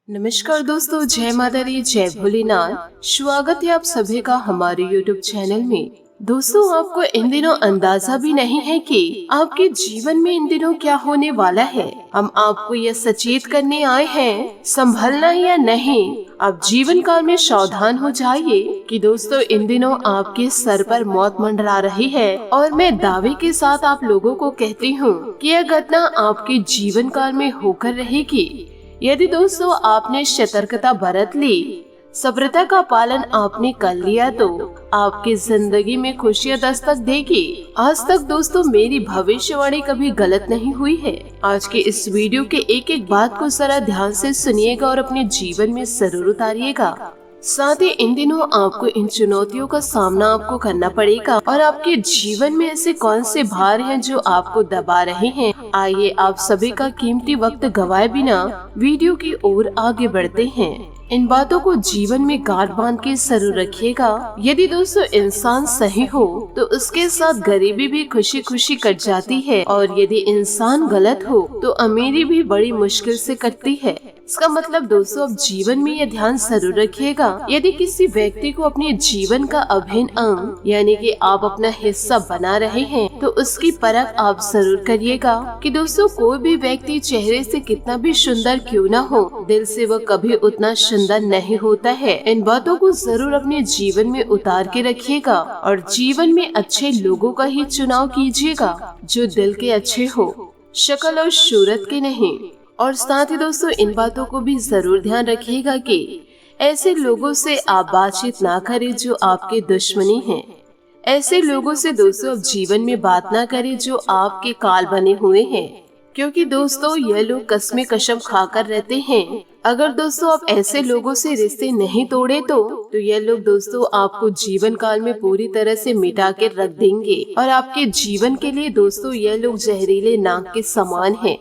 नमस्कार दोस्तों, जय माता दी, जय भोलेनाथ। स्वागत है आप सभी का हमारे YouTube चैनल में। दोस्तों, आपको इन दिनों अंदाजा भी नहीं है कि आपके जीवन में इन दिनों क्या होने वाला है। हम आपको यह सचेत करने आए हैं, संभलना या नहीं। आप जीवन काल में सावधान हो जाइए कि दोस्तों इन दिनों आपके सर पर मौत मंडरा रही है। और मैं दावे के साथ आप लोगों को कहती हूँ कि यह घटना आपके जीवन काल में होकर रहेगी। यदि दोस्तों आपने सतर्कता बरत ली, सब्रता का पालन आपने कर लिया, तो आपकी जिंदगी में खुशियां दस्तक देगी। आज तक दोस्तों मेरी भविष्यवाणी कभी गलत नहीं हुई है। आज के इस वीडियो के एक एक बात को जरा ध्यान से सुनिएगा और अपने जीवन में जरूर उतारिएगा। साथ ही इन दिनों आपको इन चुनौतियों का सामना आपको करना पड़ेगा और आपके जीवन में ऐसे कौन से भार हैं जो आपको दबा रहे हैं। आइए आप सभी का कीमती वक्त गवाए बिना वीडियो की ओर आगे बढ़ते हैं। इन बातों को जीवन में गांठ बांध के जरूर रखिएगा। यदि दोस्तों इंसान सही हो तो उसके साथ गरीबी भी खुशी खुशी कट जाती है, और यदि इंसान गलत हो तो अमीरी भी बड़ी मुश्किल से कटती है। इसका मतलब दोस्तों अब जीवन में यह ध्यान जरूर रखिएगा, यदि किसी व्यक्ति को अपने जीवन का अभिन्न अंग यानी कि आप अपना हिस्सा बना रहे हैं, तो उसकी परख आप जरूर करिएगा कि दोस्तों कोई भी व्यक्ति चेहरे से कितना भी सुंदर क्यों न हो, दिल से वह कभी उतना सुंदर नहीं होता है। इन बातों को जरूर अपने जीवन में उतार के रखिएगा और जीवन में अच्छे लोगों का ही चुनाव कीजिएगा जो दिल के अच्छे हो, शक्ल और सूरत के नहीं। और साथ ही दोस्तों इन बातों को भी जरूर ध्यान रखिएगा कि ऐसे लोगों से आप बातचीत ना करें जो आपके दुश्मनी हैं। ऐसे लोगों से दोस्तों अब जीवन में बात ना करें जो आपके काल बने हुए हैं, क्योंकि दोस्तों यह लोग कसमें कसम खाकर रहते हैं। अगर दोस्तों आप ऐसे लोगों से रिश्ते नहीं तोड़े तो यह लोग दोस्तों आपको जीवन काल में पूरी तरह से मिटा के रख देंगे, और आपके जीवन के लिए दोस्तों यह लोग जहरीले नाग के समान हैं।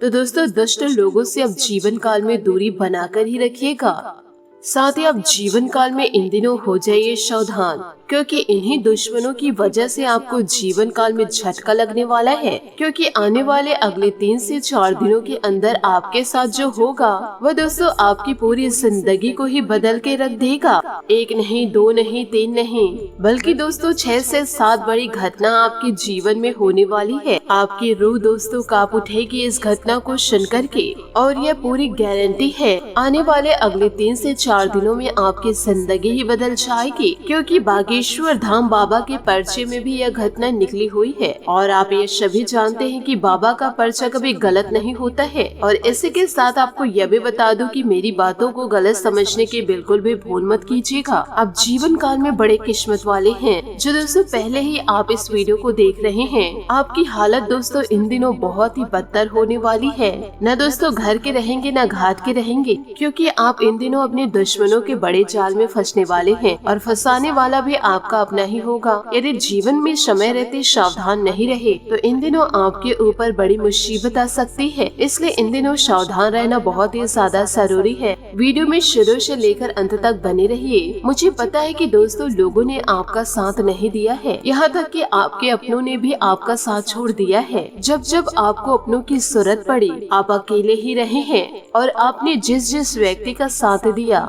तो दोस्तों दुष्ट लोगों से अब जीवन काल में दूरी बनाकर ही रखिएगा। साथ ही अब जीवन काल में इन दिनों हो जाइए सावधान, क्योंकि इन्हीं दुश्मनों की वजह से आपको जीवन काल में झटका लगने वाला है। क्योंकि आने वाले अगले 3 से 4 दिनों के अंदर आपके साथ जो होगा वह दोस्तों आपकी पूरी जिंदगी को ही बदल के रख देगा। 1 नहीं, 2 नहीं, 3 नहीं, बल्कि दोस्तों 6 से 7 बड़ी घटना आपके जीवन में होने वाली है। आपकी रूह दोस्तों कांप उठेगी इस घटना को सुनकर के, और यह पूरी गारंटी है आने वाले अगले 3 से 4 दिनों में आपकी जिंदगी ही बदल जाएगी। क्योंकि बागेश्वर धाम बाबा के पर्चे में भी यह घटना निकली हुई है, और आप ये सभी जानते हैं कि बाबा का पर्चा कभी गलत नहीं होता है। और इसी के साथ आपको यह भी बता दूं कि मेरी बातों को गलत समझने की बिल्कुल भी भूल मत कीजिएगा। आप जीवन काल में बड़े किस्मत वाले हैं जो दोस्तों पहले ही आप इस वीडियो को देख रहे हैं। आपकी हालत दोस्तों इन दिनों बहुत ही बदतर होने वाली है। न दोस्तों घर के रहेंगे न घाट के रहेंगे, क्योंकि आप इन दिनों अपने दुश्मनों के बड़े जाल में फंसने वाले हैं, और फंसाने वाला भी आपका अपना ही होगा। यदि जीवन में समय रहते सावधान नहीं रहे तो इन दिनों आपके ऊपर बड़ी मुसीबत आ सकती है। इसलिए इन दिनों सावधान रहना बहुत ही ज्यादा जरूरी है। वीडियो में शुरू से लेकर अंत तक बने रहिए। मुझे पता है कि दोस्तों लोगों ने आपका साथ नहीं दिया है, यहाँ तक कि आपके अपनों ने भी आपका साथ छोड़ दिया है। जब जब आपको अपनों की जरूरत पड़ी आप अकेले ही रहे हैं, और आपने जिस जिस व्यक्ति का साथ दिया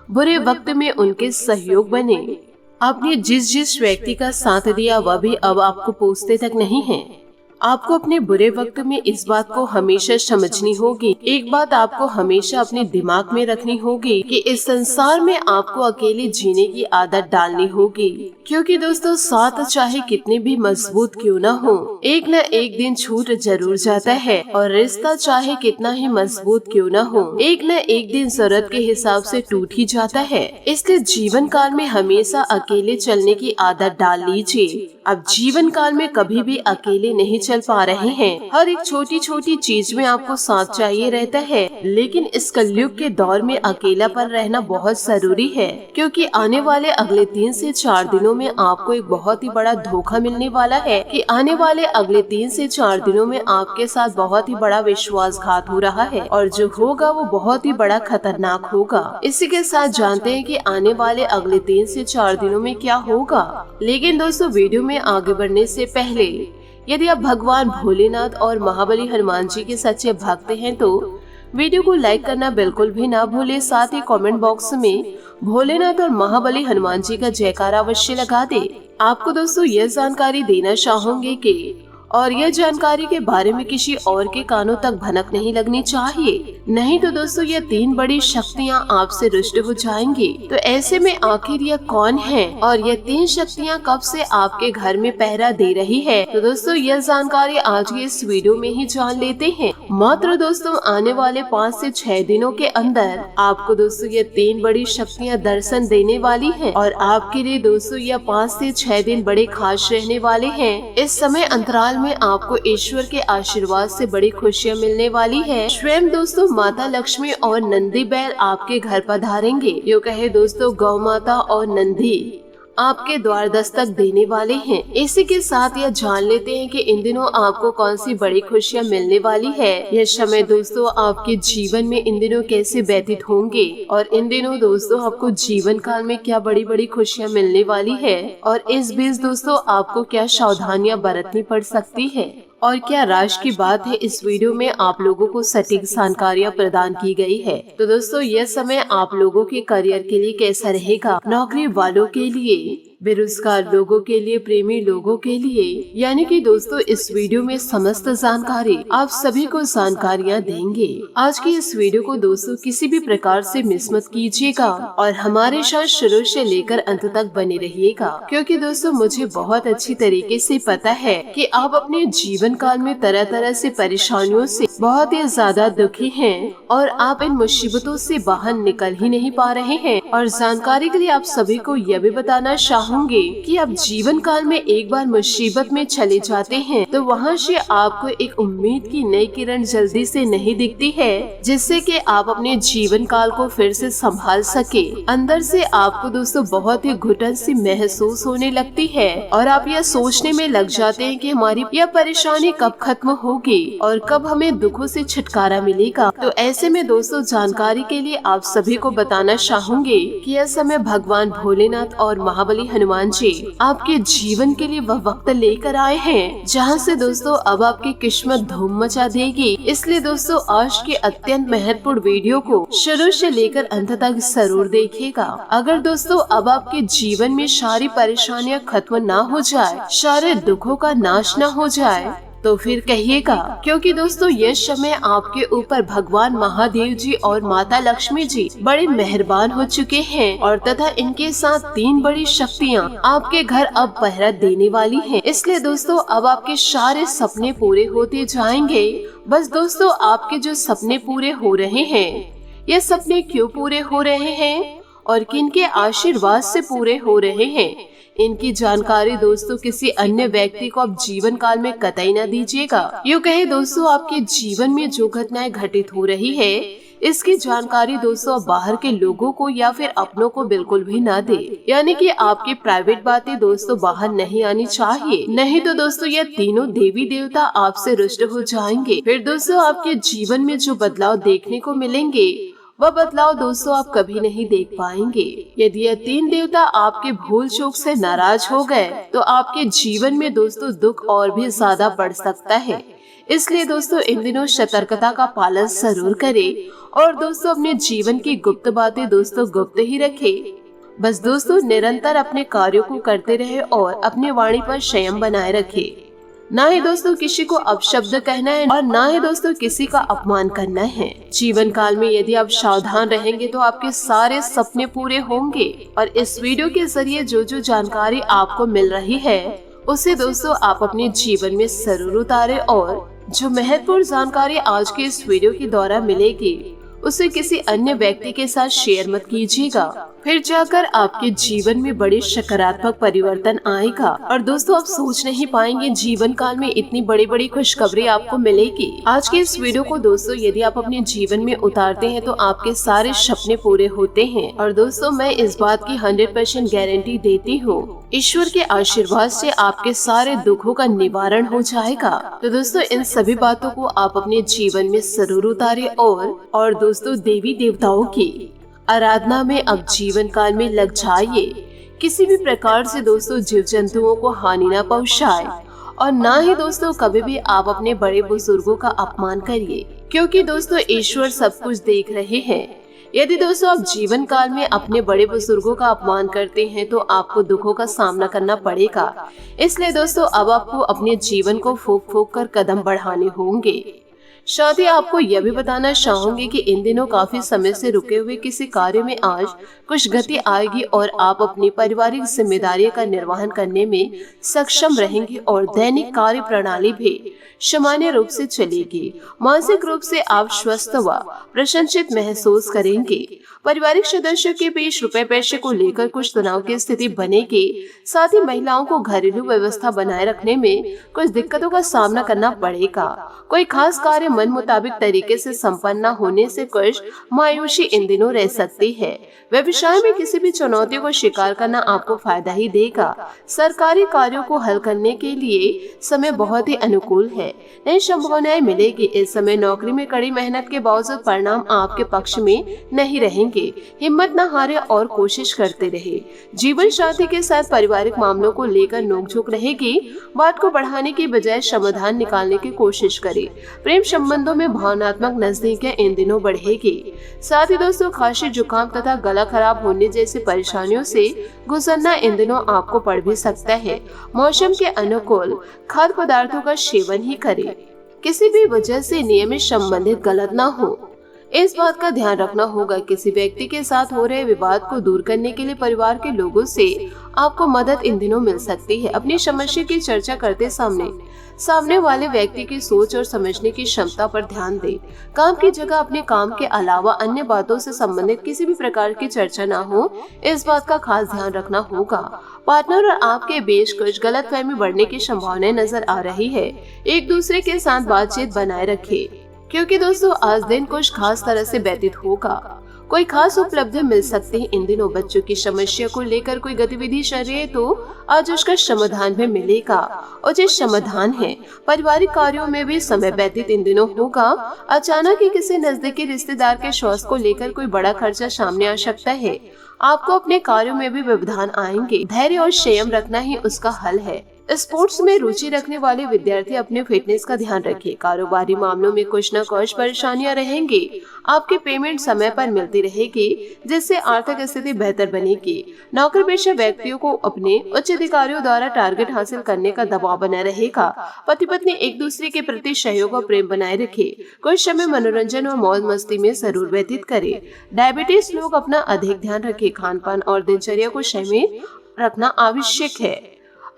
बुरे वक्त में उनके सहयोग बने। आपने जिस जिस व्यक्ति का साथ दिया वह भी अब आपको पूछते तक नहीं है। आपको अपने बुरे वक्त में इस बात को हमेशा समझनी होगी। एक बात आपको हमेशा अपने दिमाग में रखनी होगी कि इस संसार में आपको अकेले जीने की आदत डालनी होगी। क्योंकि दोस्तों साथ चाहे कितने भी मजबूत क्यों न हो, एक न एक दिन छूट जरूर जाता है। और रिश्ता चाहे कितना ही मजबूत क्यों न हो, एक न एक दिन जरूरत के हिसाब से टूट ही जाता है। इसलिए जीवन काल में हमेशा अकेले चलने की आदत डाल लीजिए। अब जीवन काल में कभी भी अकेले नहीं चल पा रहे हैं। हर एक छोटी छोटी चीज में आपको साथ चाहिए रहता है, लेकिन इस कलयुग के दौर में अकेलापन रहना बहुत जरूरी है। क्योंकि आने वाले अगले 3 से 4 दिनों में आपको एक बहुत ही बड़ा धोखा मिलने वाला है। कि आने वाले अगले 3 से 4 दिनों में आपके साथ बहुत ही बड़ा विश्वासघात हो रहा है, और जो होगा वो बहुत ही बड़ा खतरनाक होगा। इसी के साथ जानते हैं कि आने वाले अगले 3 से 4 दिनों में क्या होगा। लेकिन दोस्तों वीडियो में आगे बढ़ने से पहले यदि आप भगवान भोलेनाथ और महाबली हनुमान जी के सच्चे भक्त हैं तो वीडियो को लाइक करना बिल्कुल भी ना भूले, साथ ही कमेंट बॉक्स में भोलेनाथ और महाबली हनुमान जी का जयकारा अवश्य लगा दे। आपको दोस्तों यह जानकारी देना चाहूंगी कि और यह जानकारी के बारे में किसी और के कानों तक भनक नहीं लगनी चाहिए, नहीं तो दोस्तों ये 3 बड़ी शक्तियाँ आपसे रुष्ट हो जाएंगी। तो ऐसे में आखिर यह कौन है और ये 3 शक्तियाँ कब से आपके घर में पहरा दे रही है, तो दोस्तों यह जानकारी आज के इस वीडियो में ही जान लेते हैं। मात्र दोस्तों आने वाले 5 से 6 दिनों के अंदर आपको दोस्तों ये 3 बड़ी शक्तियाँ दर्शन देने वाली है और आपके लिए दोस्तों यह 5 से 6 दिन बड़े खास रहने वाले हैं। इस समय अंतराल में आपको ईश्वर के आशीर्वाद से बड़ी खुशियां मिलने वाली है। स्वयं दोस्तों माता लक्ष्मी और नंदी बैल आपके घर पधारेंगे। यूँ कहे दोस्तों गौ माता और नंदी आपके द्वार दस्तक देने वाले हैं। इसी के साथ यह जान लेते हैं कि इन दिनों आपको कौन सी बड़ी खुशियां मिलने वाली है। यह समय दोस्तों आपके जीवन में इन दिनों कैसे व्यतीत होंगे और इन दिनों दोस्तों आपको जीवन काल में क्या बड़ी बड़ी खुशियां मिलने वाली है और इस बीच दोस्तों आपको क्या सावधानियां बरतनी पड़ सकती है और क्या राज की बात है। इस वीडियो में आप लोगों को सटीक जानकारियाँ प्रदान की गई है। तो दोस्तों यह समय आप लोगों के करियर के लिए कैसा रहेगा, नौकरी वालों के लिए, बेरोजगार लोगों के लिए, प्रेमी लोगों के लिए, यानी कि दोस्तों इस वीडियो में समस्त जानकारी आप सभी को जानकारियाँ देंगे। आज की इस वीडियो को दोस्तों किसी भी प्रकार से मिस मत कीजिएगा और हमारे साथ शुरू से लेकर अंत तक बने रहिएगा, क्योंकि दोस्तों मुझे बहुत अच्छी तरीके से पता है कि आप अपने जीवन काल में तरह तरह से परेशानियों से बहुत ही ज्यादा दुखी हैं और आप इन मुसीबतों से बाहर निकल ही नहीं पा रहे हैं। और जानकारी के लिए आप सभी को यह भी बताना चाहूंगी कि आप जीवन काल में एक बार मुसीबत में चले जाते हैं तो वहाँ से आपको एक उम्मीद की नई किरण जल्दी से नहीं दिखती है, जिससे कि आप अपने जीवन काल को फिर से संभाल सके। अंदर से आपको दोस्तों बहुत ही घुटन सी महसूस होने लगती है और आप यह सोचने में लग जाते हैं कि हमारी यह परेशानी कब खत्म होगी और कब हमें दुखों से छुटकारा मिलेगा। तो ऐसे में दोस्तों जानकारी के लिए आप सभी को बताना चाहूंगी कि यह समय भगवान भोलेनाथ और महाबली हनुमान जी आपके जीवन के लिए वह वक्त लेकर आए हैं जहां से दोस्तों अब आपकी किस्मत धूम मचा देगी। इसलिए दोस्तों आज के अत्यंत महत्वपूर्ण वीडियो को शुरू से लेकर अंत तक जरूर देखिएगा। अगर दोस्तों अब आपके जीवन में सारी परेशानियां खत्म ना हो जाए, सारे दुखों का नाश न हो जाए तो फिर कहिएगा, क्योंकि दोस्तों ये समय आपके ऊपर भगवान महादेव जी और माता लक्ष्मी जी बड़े मेहरबान हो चुके हैं और तथा इनके साथ 3 बड़ी शक्तियाँ आपके घर अब पहरा देने वाली हैं। इसलिए दोस्तों अब आपके सारे सपने पूरे होते जाएंगे। बस दोस्तों आपके जो सपने पूरे हो रहे हैं, ये सपने क्यों पूरे हो रहे हैं और किनके आशीर्वाद से पूरे हो रहे हैं, इनकी जानकारी दोस्तों किसी अन्य व्यक्ति को आप जीवन काल में कतई न दीजिएगा। यूँ कहे दोस्तों आपके जीवन में जो घटनाएं घटित हो रही है, इसकी जानकारी दोस्तों आप बाहर के लोगों को या फिर अपनों को बिल्कुल भी ना दे, यानी कि आपकी प्राइवेट बातें दोस्तों बाहर नहीं आनी चाहिए, नहीं तो दोस्तों ये तीनों देवी देवता आपसे रुष्ट हो जाएंगे। फिर दोस्तों आपके जीवन में जो बदलाव देखने को मिलेंगे वह बदलाव दोस्तों आप कभी नहीं देख पाएंगे। यदि यह 3 देवता आपके भूल चूक से नाराज हो गए तो आपके जीवन में दोस्तों दुख और भी ज्यादा बढ़ सकता है। इसलिए दोस्तों इन दिनों सतर्कता का पालन जरूर करें और दोस्तों अपने जीवन की गुप्त बातें दोस्तों गुप्त ही रखें। बस दोस्तों निरंतर अपने कार्यों को करते रहे और अपने वाणी पर संयम बनाए रखें। ना ही दोस्तों किसी को अपशब्द कहना है और ना ही दोस्तों किसी का अपमान करना है। जीवन काल में यदि आप सावधान रहेंगे तो आपके सारे सपने पूरे होंगे और इस वीडियो के जरिए जो जो जानकारी आपको मिल रही है उसे दोस्तों आप अपने जीवन में जरूर उतारे और जो महत्वपूर्ण जानकारी आज के इस वीडियो के द्वारा मिलेगी उसे किसी अन्य व्यक्ति के साथ शेयर मत कीजिएगा, फिर जाकर आपके जीवन में बड़े सकारात्मक परिवर्तन आएगा। और दोस्तों आप सोच नहीं पाएंगे जीवन काल में इतनी बड़ी बड़ी खुशखबरी आपको मिलेगी। आज के इस वीडियो को दोस्तों यदि आप अपने जीवन में उतारते हैं तो आपके सारे सपने पूरे होते हैं। और दोस्तों मैं इस बात की 100% गारंटी देती हूँ, ईश्वर के आशीर्वाद से आपके सारे दुखों का निवारण हो जाएगा। तो दोस्तों इन सभी बातों को आप अपने जीवन में जरूर उतारे और दोस्तों देवी देवताओं की आराधना में अब जीवन काल में लग जाइए। किसी भी प्रकार से दोस्तों जीव जंतुओं को हानि न पहुंचाए और ना ही दोस्तों कभी भी आप अपने बड़े बुजुर्गों का अपमान करिए। क्योंकि दोस्तों ईश्वर सब कुछ देख रहे हैं। यदि दोस्तों आप जीवन काल में अपने बड़े बुजुर्गों का अपमान करते हैं तो आपको दुखों का सामना करना पड़ेगा। इसलिए दोस्तों अब आपको अपने जीवन को फूंक फूंक कर कदम बढ़ाने होंगे। साथ ही आपको यह भी बताना चाहूंगी कि इन दिनों काफी समय से रुके हुए किसी कार्य में आज कुछ गति आएगी और आप अपनी पारिवारिक जिम्मेदारियों का निर्वहन करने में सक्षम रहेंगे और दैनिक कार्य प्रणाली भी सामान्य रूप से चलेगी। मानसिक रूप से आप स्वस्थ व प्रसन्नचित महसूस करेंगे। पारिवारिक सदस्यों के बीच रुपए पैसे को लेकर कुछ तनाव की स्थिति बनेगी। साथ ही महिलाओं को घरेलू व्यवस्था बनाए रखने में कुछ दिक्कतों का सामना करना पड़ेगा। कोई खास कार्य मन मुताबिक तरीके से संपन्न न होने से कुछ मायूसी इन दिनों रह सकती है। व्यवसाय में किसी भी चुनौतियों को स्वीकार करना आपको फायदा ही देगा। सरकारी कार्यों को हल करने के लिए समय बहुत ही अनुकूल है। नई संभावनाएं मिलेगी। इस समय नौकरी में कड़ी मेहनत के बावजूद परिणाम आपके पक्ष में नहीं रहेंगे। हिम्मत न हारे और कोशिश करते रहे। जीवन साथी के साथ पारिवारिक मामलों को लेकर नोकझोंक रहेगी। बात को बढ़ाने की बजाय समाधान निकालने की कोशिश करें। प्रेम संबंधों में भावनात्मक नजदीकियां इन दिनों बढ़ेगी। साथ ही दोस्तों खांसी, जुकाम तथा गला खराब होने जैसी परेशानियों से गुजरना इन दिनों आपको पड़ भी सकता है। मौसम के अनुकूल खाद्य पदार्थों का सेवन ही करें। किसी भी वजह से नियमित संबंधित गलत न हो, इस बात का ध्यान रखना होगा। किसी व्यक्ति के साथ हो रहे विवाद को दूर करने के लिए परिवार के लोगों से आपको मदद इन दिनों मिल सकती है। अपनी समस्या की चर्चा करते सामने वाले व्यक्ति की सोच और समझने की क्षमता पर ध्यान दें। काम की जगह अपने काम के अलावा अन्य बातों से संबंधित किसी भी प्रकार की चर्चा न हो, इस बात का खास ध्यान रखना होगा। पार्टनर और आपके बीच कुछ गलतफहमी बढ़ने की संभावनाएं नजर आ रही है। एक दूसरे के साथ बातचीत बनाए रखें, क्योंकि दोस्तों आज दिन कुछ खास तरह से व्यतीत होगा। कोई खास उपलब्धि मिल सकती है। इन दिनों बच्चों की समस्या को लेकर कोई गतिविधि चल रही है तो आज उसका समाधान भी मिलेगा। और जो समाधान है पारिवारिक कार्यों में भी समय व्यतीत इन दिनों होगा। अचानक ही किसी नजदीकी रिश्तेदार के स्वास्थ्य को लेकर कोई बड़ा खर्चा सामने आ सकता है। आपको अपने कार्यों में भी व्यवधान आएंगे। धैर्य और संयम रखना ही उसका हल है। स्पोर्ट्स में रुचि रखने वाले विद्यार्थी अपने फिटनेस का ध्यान रखें। कारोबारी मामलों में कुछ न कुछ परेशानियां रहेंगी। आपकी पेमेंट समय पर मिलती रहेगी, जिससे आर्थिक स्थिति बेहतर बनेगी। नौकरी पेशा व्यक्तियों को अपने उच्च अधिकारियों द्वारा टारगेट हासिल करने का दबाव बना रहेगा। पति पत्नी एक दूसरे के प्रति सहयोग और प्रेम बनाए रखे। कुछ समय मनोरंजन और मौज मस्ती में जरूर व्यतीत करे। डायबिटीज लोग अपना अधिक ध्यान रखें। खान पान और दिनचर्या को सही में रखना आवश्यक है।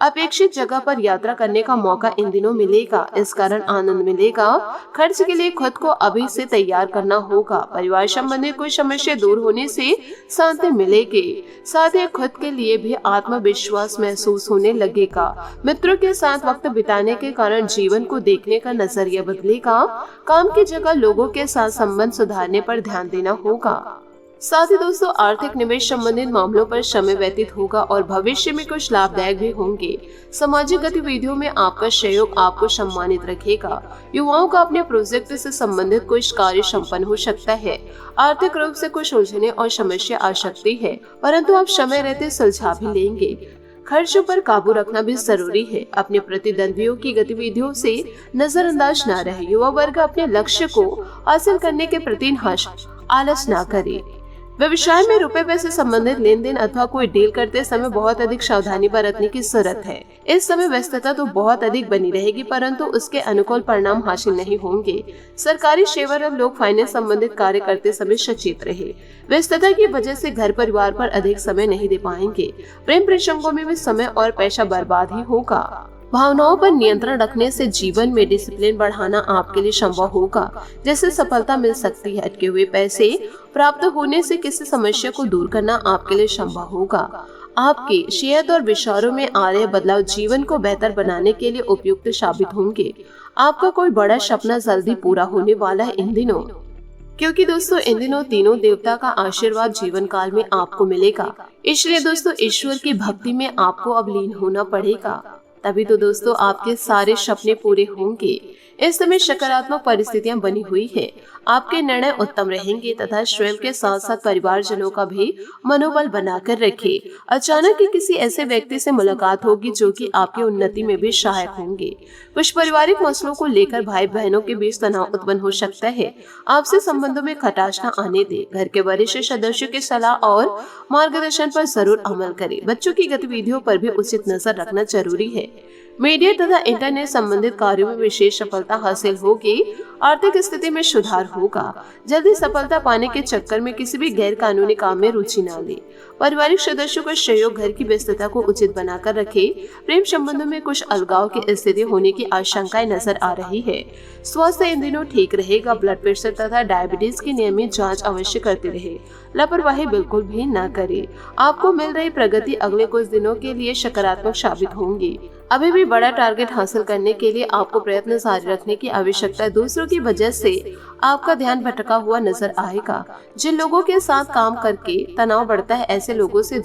अपेक्षित जगह पर यात्रा करने का मौका इन दिनों मिलेगा, इस कारण आनंद मिलेगा। खर्च के लिए खुद को अभी से तैयार करना होगा। परिवार संबंधी कोई समस्या दूर होने से शांति मिलेगी। साथ ही खुद के लिए भी आत्मविश्वास महसूस होने लगेगा। मित्रों के साथ वक्त बिताने के कारण जीवन को देखने का नजरिया बदलेगा। काम की जगह लोगों के साथ संबंध सुधारने पर ध्यान देना होगा। साथ ही दोस्तों आर्थिक निवेश संबंधित मामलों पर समय व्यतीत होगा और भविष्य में कुछ लाभदायक भी होंगे। सामाजिक गतिविधियों में आपका सहयोग आपको सम्मानित रखेगा। युवाओं का अपने प्रोजेक्ट से संबंधित कुछ कार्य संपन्न हो सकता है। आर्थिक रूप से कुछ उलझने और समस्या आ सकती है, परंतु आप समय रहते सुलझा भी लेंगे। खर्चों पर काबू रखना भी जरूरी है। अपने प्रतिद्वंदियों की गतिविधियों से नजरअंदाज न रहे। युवा वर्ग अपने लक्ष्य को हासिल करने के प्रति आलस न करे। व्यवसाय में रुपए पैसे संबंधित लेन देन अथवा कोई डील करते समय बहुत अधिक सावधानी बरतने की जरूरत है। इस समय व्यस्तता तो बहुत अधिक बनी रहेगी, परंतु उसके अनुकूल परिणाम हासिल नहीं होंगे। सरकारी सेवारत लोग फाइनेंस संबंधित कार्य करते समय सचेत रहे। व्यस्तता की वजह से घर परिवार पर अधिक समय नहीं दे पाएंगे। प्रेम प्रसंगों में भी समय और पैसा बर्बाद ही होगा। भावनाओं पर नियंत्रण रखने से जीवन में डिसिप्लिन बढ़ाना आपके लिए संभव होगा, जिससे सफलता मिल सकती है। अटके हुए पैसे प्राप्त होने से किसी समस्या को दूर करना आपके लिए संभव होगा। आपके सेहत और विचारों में आ रहे बदलाव जीवन को बेहतर बनाने के लिए उपयुक्त साबित होंगे। आपका कोई बड़ा सपना जल्दी पूरा होने वाला है इन दिनों, क्योंकि दोस्तों इन दिनों तीनों देवता का आशीर्वाद जीवन काल में आपको मिलेगा। इसलिए दोस्तों ईश्वर की भक्ति में आपको अब लीन होना पड़ेगा, तभी तो दोस्तों आपके सारे सपने पूरे होंगे। इस समय सकारात्मक परिस्थितियां बनी हुई है। आपके निर्णय उत्तम रहेंगे तथा स्वयं के साथ साथ परिवारजनों का भी मनोबल बनाकर रखें। अचानक ही किसी ऐसे व्यक्ति से मुलाकात होगी जो कि आपकी उन्नति में भी सहायक होंगे। कुछ पारिवारिक मसलों को लेकर भाई बहनों के बीच तनाव उत्पन्न हो सकता है। आपसे संबंधों में खटास न आने दे। घर के वरिष्ठ सदस्यों की सलाह और मार्गदर्शन पर जरूर अमल करें। बच्चों की गतिविधियों पर भी उचित नजर रखना जरूरी है। मीडिया तथा इंटरनेट संबंधित कार्यों में विशेष सफलता हासिल होगी। आर्थिक स्थिति में सुधार होगा। जल्दी सफलता पाने के चक्कर में किसी भी गैर कानूनी काम में रुचि न ले। पारिवारिक सदस्यों का सहयोग घर की व्यस्तता को उचित बनाकर रखे। प्रेम संबंधों में कुछ अलगाव की स्थिति होने की आशंकाएं नजर आ रही है। स्वास्थ्य इन दिनों ठीक रहेगा। ब्लड प्रेशर तथा डायबिटीज की नियमित जांच अवश्य करते रहे। लापरवाही बिल्कुल भी न करे। आपको मिल रही प्रगति अगले कुछ दिनों के लिए सकारात्मक साबित होंगी। अभी भी बड़ा टारगेट हासिल करने के लिए आपको प्रयत्न जारी रखने की आवश्यकता है। दूसरों की वजह से आपका ध्यान भटका हुआ नजर आएगा। जिन लोगों के साथ काम करके तनाव बढ़ता है, ऐसे लोगों से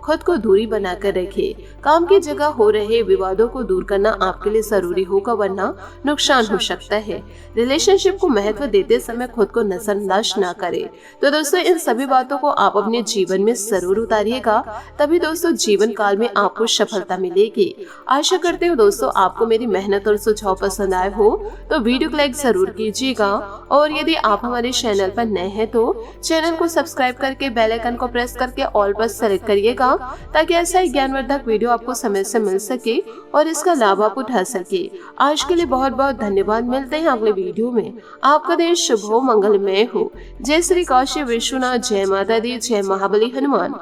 खुद को दूरी बनाकर रखें। काम की जगह हो रहे विवादों को दूर करना आपके लिए जरूरी होगा, वरना नुकसान हो सकता है। रिलेशनशिप को महत्व देते समय खुद को नजरअंदाज न करें। तो दोस्तों, इन सभी बातों को आप अपने जीवन में जरूर उतारिएगा, तभी दोस्तों जीवन काल में आपको सफलता मिलेगी। आशा करते हो दोस्तों आपको मेरी मेहनत और सुझाव पसंद आए हो तो वीडियो को लाइक जरूर कीजिएगा, और यदि आप हमारे चैनल पर नए हैं तो चैनल को सब्सक्राइब करके बेल आइकन को प्रेस करके ऑल पर सेलेक्ट करिएगा, ताकि ऐसा ही ज्ञानवर्धक वीडियो आपको समय से मिल सके और इसका लाभ आप उठा सके। आज के लिए बहुत बहुत धन्यवाद। मिलते हैं अगले वीडियो में। आपका दिन शुभ हो, मंगलमय हो। जय श्री काशी विश्वनाथ, जय माता दी, जय महाबली हनुमान।